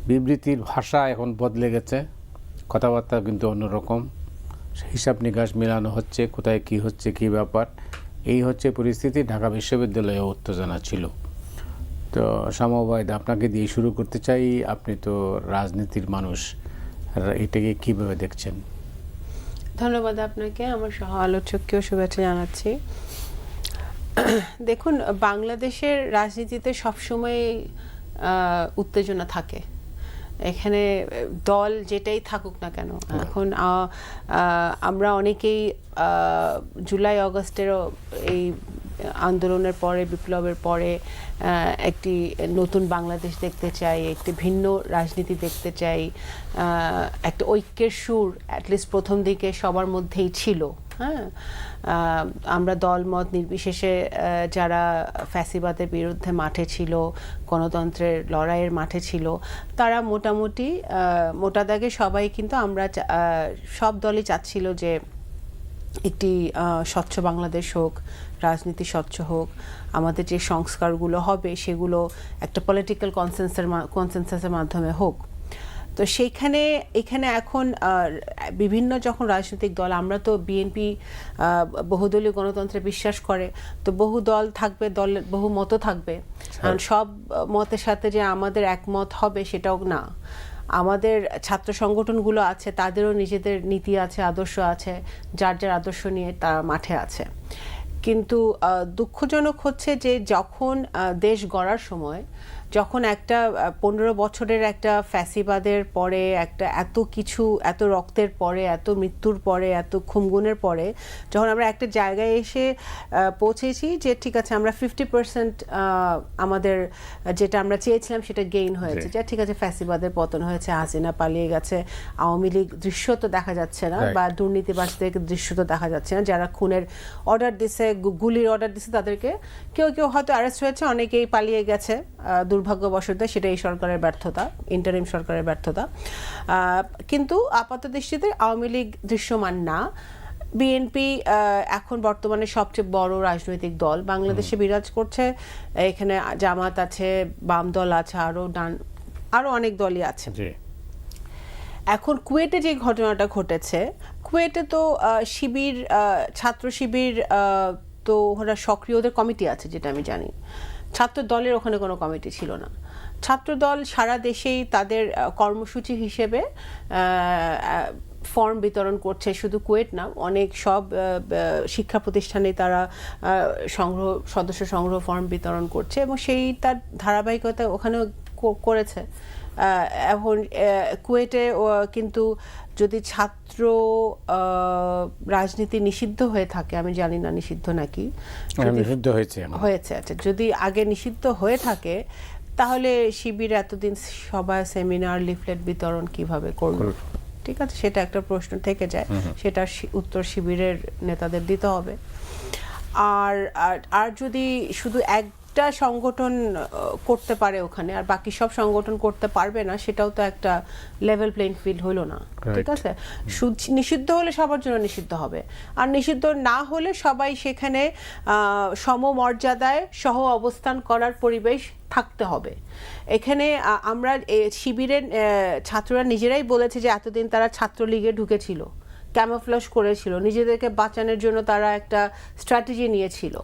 বিবৃতির ভাষা এখন বদলে গেছে, কথাবার্তা কিন্তু অন্যরকম, হিসাব নিকাশ মেলানো হচ্ছে, কোথায় কি হচ্ছে কি ব্যাপার, এই হচ্ছে পরিস্থিতি। ঢাকা বিশ্ববিদ্যালয়ে উত্তেজনা ছিল। তো সমবায়দা, আপনাকে দিয়ে শুরু করতে চাই। আপনি তো রাজনীতির মানুষ, এটাকে কীভাবে দেখছেন? ধন্যবাদ আপনাকে, আমার সহ আলোচককেও শুভেচ্ছা জানাচ্ছি। দেখুন, বাংলাদেশের রাজনীতিতে সবসময় উত্তেজনা থাকে। এখানে দল যেটাই থাকুক না কেন, এখন আমরা অনেকেই জুলাই আগস্টেরও এই আন্দোলনের পরে, বিপ্লবের পরে একটি নতুন বাংলাদেশ দেখতে চাই, একটি ভিন্ন রাজনীতি দেখতে চাই, একটা ঐক্যের সুর অ্যাটলিস্ট প্রথম দিকে সবার মধ্যেই ছিল। হ্যাঁ, আমরা দলমত নির্বিশেষে যারা ফ্যাসিবাদের বিরুদ্ধে মাঠে ছিল, গণতন্ত্রের লড়াইয়ের মাঠে ছিল, তারা মোটামুটি মোটা দাগে সবাই কিন্তু আমরা সব দলই চাচ্ছিল যে একটি স্বচ্ছ বাংলাদেশ হোক, রাজনীতি স্বচ্ছ হোক, আমাদের যে সংস্কারগুলো হবে সেগুলো একটা পলিটিক্যাল কনসেনসাসের মাধ্যমে হোক। তো এখানে এখন বিভিন্ন যখন রাজনৈতিক দল, আমরা তো বিএনপি বহুদলীয় গণতন্ত্রে বিশ্বাস করে, তো বহু দল থাকবে, দলের বহু মতও থাকবে, কারণ সব মতের সাথে যে আমাদের একমত হবে সেটাও না। আমাদের ছাত্র সংগঠনগুলো আছে, তাদেরও নিজেদের নীতি আছে, আদর্শ আছে, যার যার আদর্শ নিয়ে তারা মাঠে আছে। কিন্তু দুঃখজনক হচ্ছে যে যখন দেশ গড়ার সময়, যখন একটা 15 বছরের একটা ফ্যাসিবাদের পরে, একটা এত কিছু, এত রক্তের পরে, এত মৃত্যুর পরে, এত খুমগুনের পরে যখন আমরা একটা জায়গায় এসে পৌঁছেছি যে ঠিক আছে, আমরা 50% আমাদের যেটা আমরা চেয়েছিলাম সেটা গেইন হয়েছে, যে ঠিক আছে ফ্যাসিবাদের পতন হয়েছে, হাসিনা পালিয়ে গেছে, আওয়ামী লীগ দৃশ্য তো দেখা যাচ্ছে না, বা দুর্নীতিবাজদের দৃশ্য তো দেখা যাচ্ছে না, যারা খুনের অর্ডার দিছে, গুলির অর্ডার দিছে, তাদেরকে কেউ কেউ হয়তো অ্যারেস্ট হয়েছে, অনেকেই পালিয়ে গেছে দুর্ভাগ্যবশত। সেটা এই সরকারের ব্যর্থতা, ইন্টারিম সরকারের ব্যর্থতা। কিন্তু আপাত দৃষ্টিতে আওয়ামী লীগ দৃশ্যমান না। বিএনপি এখন বর্তমানে সবচেয়ে বড় রাজনৈতিক দল বাংলাদেশে বিরাজ করছে। এখানে জামাত আছে, বাম দল আছে, আরো অনেক দলই আছে। এখন কুয়েটে যে ঘটনাটা ঘটেছে, কুয়েটে তো শিবির, ছাত্র শিবির, তো ওরা সক্রিয়, ওদের কমিটি আছে যেটা আমি জানি। ছাত্র দলের ওখানে কোনো কমিটি ছিল না। ছাত্র দল সারা দেশেই তাদের কর্মসূচি হিসেবে ফর্ম বিতরণ করছে, শুধু কুয়েট না, অনেক সব শিক্ষা প্রতিষ্ঠানে তারা সদস্য সংগ্রহ ফর্ম বিতরণ করছে, এবং সেই তার ধারাবাহিকতা ওখানেও করেছে। এখন কুয়েটে কিন্তু যদি ছাত্র রাজনীতি নিষিদ্ধ হয়ে থাকে, আমি জানি না নিষিদ্ধ নাকি, নিষিদ্ধ হয়েছে, আচ্ছা, যদি আগে নিষিদ্ধ হয়ে থাকে তাহলে শিবির এতদিন সভা, সেমিনার, লিফলেট বিতরণ কিভাবে করল? ঠিক আছে, সেটা একটা প্রশ্ন থেকে যায়, সেটার উত্তর শিবিরের নেতাদের দিতে হবে। আর যদি শুধু একটা সংগঠন করতে পারে ওখানে, আর বাকি সব সংগঠন করতে পারবে না, সেটাও তো একটা লেভেল প্লেইং ফিল্ড হলো না। ঠিক আছে, নিষিদ্ধ হলে সবার জন্য নিষিদ্ধ হবে, আর নিষিদ্ধ না হলে সবাই সেখানে সমমর্যাদায় সহ অবস্থান করার পরিবেশ থাকতে হবে। এখানে আমরা শিবিরের ছাত্ররা নিজেরাই বলেছে যে এতদিন তারা ছাত্রলীগে ঢুকেছিল, ক্যামোফ্লেজ করেছিল, নিজেদেরকে বাঁচানোর জন্য তারা একটা স্ট্র্যাটেজি নিয়েছিল।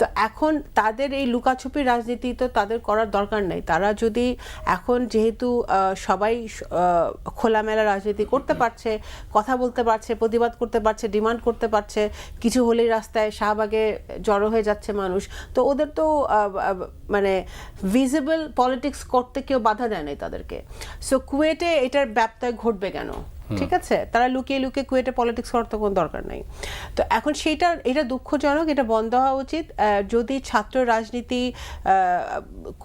তো এখন তাদের এই লুকাছুপি রাজনীতি তো তাদের করার দরকার নেই। তারা যদি এখন, যেহেতু সবাই খোলামেলা রাজনীতি করতে পারছে, কথা বলতে পারছে, প্রতিবাদ করতে পারছে, ডিমান্ড করতে পারছে, কিছু হলেই রাস্তায় শাহবাগে জড়ো হয়ে যাচ্ছে মানুষ, তো ওদের তো মানে ভিজিবল পলিটিক্স করতে কেউ বাধা দেয় নাই তাদেরকে। সো কুয়েটে এটার ব্যত্যয় ঘটবে কেন? ঠিক আছে, তারা লুকিয়ে লুকিয়ে কুয়েটে পলিটিক্স করার তো কোনো দরকার নাই। তো এখন এটা দুঃখজনক, এটা বন্ধ হওয়া উচিত। যদি ছাত্র রাজনীতি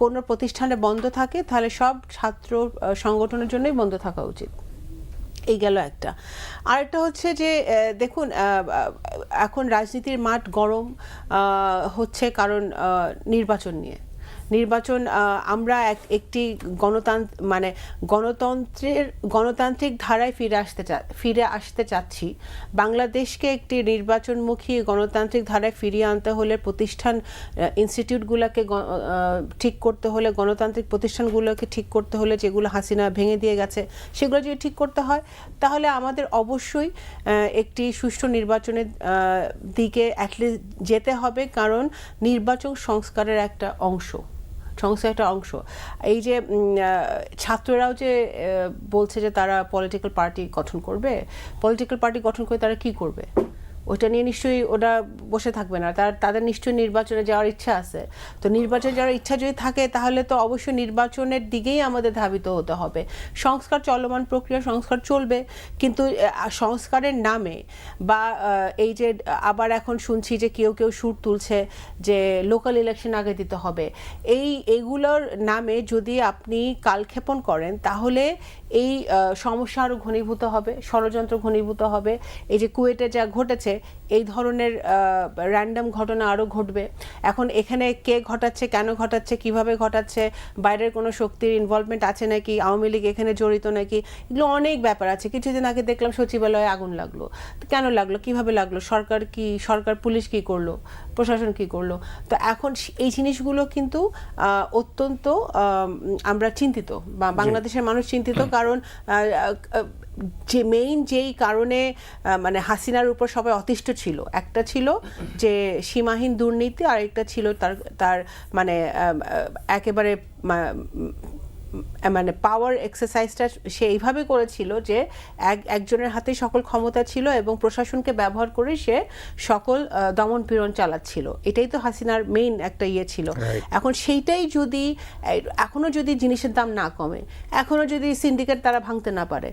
কোনো প্রতিষ্ঠানে বন্ধ থাকে, তাহলে সব ছাত্র সংগঠনের জন্যই বন্ধ থাকা উচিত। এই গেল একটা। আরেকটা হচ্ছে যে দেখুন, এখন রাজনীতির মাঠ গরম হচ্ছে কারণ নির্বাচন নিয়ে। নির্বাচন আমরা একটি গণতান্ত্রিক ধারায় ফিরে আসতে চাচ্ছি। বাংলাদেশকে একটি নির্বাচনমুখী গণতান্ত্রিক ধারায় ফিরিয়ে আনতে হলে ইনস্টিটিউটগুলোকে ঠিক করতে হলে, গণতান্ত্রিক প্রতিষ্ঠানগুলোকে ঠিক করতে হলে, যেগুলো হাসিনা ভেঙে দিয়ে গেছে সেগুলো যদি ঠিক করতে হয়, তাহলে আমাদের অবশ্যই একটি সুষ্ঠু নির্বাচনের দিকে অ্যাটলিস্ট যেতে হবে, কারণ নির্বাচন সংস্কারের একটা অংশ। এই যে ছাত্ররাও যে বলছে যে তারা পলিটিক্যাল পার্টি গঠন করবে, পলিটিক্যাল পার্টি গঠন করে তারা কি করবে? ওটা নিয়ে নিশ্চয়ই ওরা বসে থাকবে না, তাদের নিশ্চয়ই নির্বাচনে যাওয়ার ইচ্ছা আছে। তো নির্বাচনে যাওয়ার ইচ্ছা যদি থাকে তাহলে তো অবশ্যই নির্বাচনের দিকেই আমাদের ধাবিত হতে হবে। সংস্কার চলমান প্রক্রিয়া, সংস্কার চলবে, কিন্তু সংস্কারের নামে বা এই যে আবার এখন শুনছি যে কেউ সুর তুলছে যে লোকাল ইলেকশন আগে দিতে হবে, এইগুলোর নামে যদি আপনি কালক্ষেপণ করেন তাহলে এই সমস্যা আরও ঘনীভূত হবে, ষড়যন্ত্র ঘনীভূত হবে। এই যে কুয়েটে যা ঘটেছে, এই ধরনের র্যান্ডম ঘটনা আরও ঘটবে। এখন এখানে কে ঘটাচ্ছে, কেন ঘটাচ্ছে, কিভাবে ঘটাচ্ছে, বাইরের কোনো শক্তির ইনভলভমেন্ট আছে নাকি, আওয়ামী লীগ এখানে জড়িত নাকি, এগুলো অনেক ব্যাপার আছে। কিছুদিন আগে দেখলাম সচিবালয়ে আগুন লাগলো, কেন লাগলো, কিভাবে লাগলো, সরকার পুলিশ কি করলো, প্রশাসন কি করলো? তো এখন এই জিনিসগুলো কিন্তু অত্যন্ত আমরা চিন্তিত, বা বাংলাদেশের মানুষ চিন্তিত, কারণ যেই কারণে মানে হাসিনার উপর সবাই অতিষ্ঠ ছিল, একটা ছিল যে সীমাহীন দুর্নীতি, আর একটা ছিল তার মানে একেবারে মানে পাওয়ার এক্সারসাইজটা সে এইভাবে করেছিল যে একজনের হাতে সকল ক্ষমতা ছিল এবং প্রশাসনকে ব্যবহার করে সে সকল দমন পীড়ন চালাচ্ছিল। এটাই তো হাসিনার মেইন একটা ইয়ে ছিল। এখন সেইটাই যদি এখনো যদি জিনিসের দাম না কমে, এখনো যদি সিন্ডিকেট তারা ভাঙতে না পারে,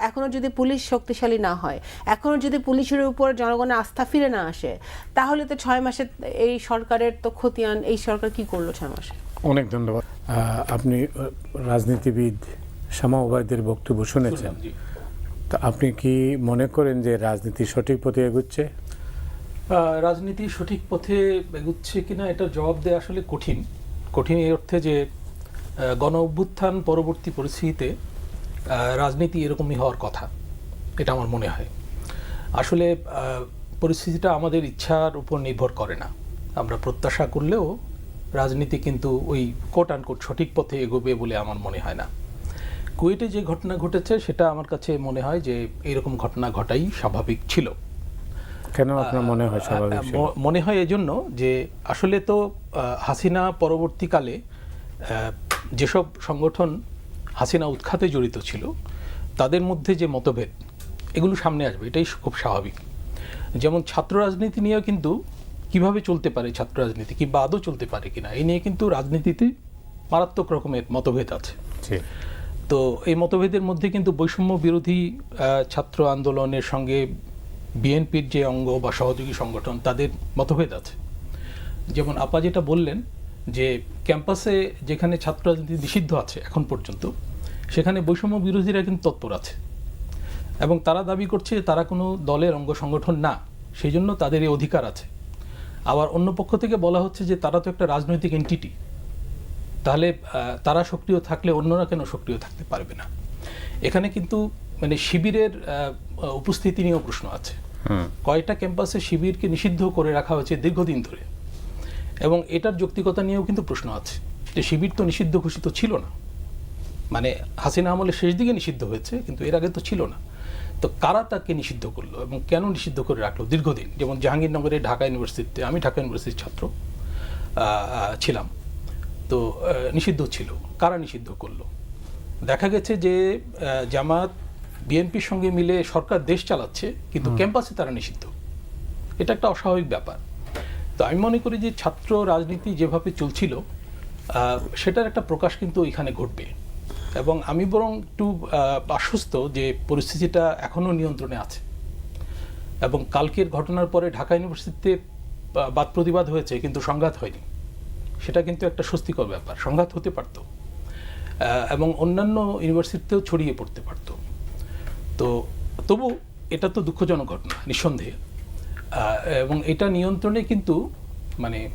এখনো যদি পুলিশ শক্তিশালী না হয়, এখনো যদি পুলিশের উপর জনগণের আস্থা ফিরে না আসে, তাহলে তো 6 মাসে এই সরকারের তো খতিয়ান, এই সরকার কি করলো 6 মাসে? অনেক ধন্যবাদ। আপনি রাজনীতিবিদ শামা ওবায়দের বক্তব্য শুনেছেন, তো আপনি কি মনে করেন যে রাজনীতি সঠিক পথে এগুচ্ছে? রাজনীতি সঠিক পথে এগুচ্ছে কিনা এটার জবাব দেওয়া আসলে কঠিন এই অর্থে যে গণ অভ্যুত্থান পরবর্তী পরিস্থিতিতে রাজনীতি এরকমই হওয়ার কথা, এটা আমার মনে হয়। আসলে পরিস্থিতিটা আমাদের ইচ্ছার উপর নির্ভর করে না। আমরা প্রত্যাশা করলেও রাজনীতি কিন্তু ওই কোট আনকোট সঠিক পথে এগোবে বলে আমার মনে হয় না। কুয়েটে যে ঘটনা ঘটেছে সেটা আমার কাছে মনে হয় যে এরকম ঘটনা ঘটাই স্বাভাবিক ছিল। কেন আপনার মনে হয় স্বাভাবিক ছিল? মনে হয় এজন্য যে আসলে তো হাসিনা পরবর্তীকালে যেসব সংগঠন হাসিনা উৎখাতে জড়িত ছিল তাদের মধ্যে যে মতভেদ, এগুলো সামনে আসবে, এটাই খুব স্বাভাবিক। যেমন ছাত্র রাজনীতি নিয়েও কিন্তু কিভাবে চলতে পারে ছাত্র রাজনীতি, কিংবা আদৌ চলতে পারে কিনা, এই নিয়ে কিন্তু রাজনীতিতে মারাত্মক রকমের মতভেদ আছে। তো এই মতভেদের মধ্যে কিন্তু বৈষম্য বিরোধী ছাত্র আন্দোলনের সঙ্গে বিএনপির যে অঙ্গ বা সহযোগী সংগঠন, তাদের মতভেদ আছে। যেমন আপা যেটা বললেন যে ক্যাম্পাসে যেখানে ছাত্র রাজনীতি নিষিদ্ধ আছে এখন পর্যন্ত, সেখানে বৈষম্য বিরোধীরা কিন্তু তৎপর আছে এবং তারা দাবি করছে তারা কোনো দলের অঙ্গ সংগঠন না, সেই জন্য তাদের এই অধিকার আছে। আবার অন্য পক্ষ থেকে বলা হচ্ছে যে তারা তো একটা রাজনৈতিক এন্টিটি, তাহলে তারা সক্রিয় থাকলে অন্যরা কেন সক্রিয় থাকতে পারবে না? এখানে কিন্তু মানে শিবিরের উপস্থিতি নিয়েও প্রশ্ন আছে। কয়টা ক্যাম্পাসে শিবিরকে নিষিদ্ধ করে রাখা হয়েছে দীর্ঘদিন ধরে, এবং এটার যৌক্তিকতা নিয়েও কিন্তু প্রশ্ন আছে যে শিবির তো নিষিদ্ধ ঘোষিত ছিল না, মানে হাসিনা আমলে শেষ দিকে নিষিদ্ধ হয়েছে, কিন্তু এর আগে তো ছিল না। তো কারা তাকে নিষিদ্ধ করলো এবং কেন নিষিদ্ধ করে রাখলো দীর্ঘদিন? যেমন জাহাঙ্গীরনগরে ঢাকা ইউনিভার্সিটিতে, আমি ঢাকা ইউনিভার্সিটির ছাত্র ছিলাম, তো নিষিদ্ধ ছিল। কারা নিষিদ্ধ করলো? দেখা গেছে যে জামাত বিএনপির সঙ্গে মিলে সরকার দেশ চালাচ্ছে, কিন্তু ক্যাম্পাসে তারা নিষিদ্ধ। এটা একটা অস্বাভাবিক ব্যাপার। তো আমি মনে করি যে ছাত্র রাজনীতি যেভাবে চলছিল সেটার একটা প্রকাশ কিন্তু এখানে ঘটবে, এবং আমি বরং একটু আশ্বস্ত যে পরিস্থিতিটা এখনও নিয়ন্ত্রণে আছে। এবং কালকের ঘটনার পরে ঢাকা ইউনিভার্সিটিতে বাদ প্রতিবাদ হয়েছে, কিন্তু সংঘাত হয়নি। সেটা কিন্তু একটা স্বস্তিকর ব্যাপার। সংঘাত হতে পারত এবং অন্যান্য ইউনিভার্সিটিতেও ছড়িয়ে পড়তে পারত। তো তবু এটা তো দুঃখজনক ঘটনা নিঃসন্দেহে, এবং এটা নিয়ন্ত্রণে কিন্তু মানে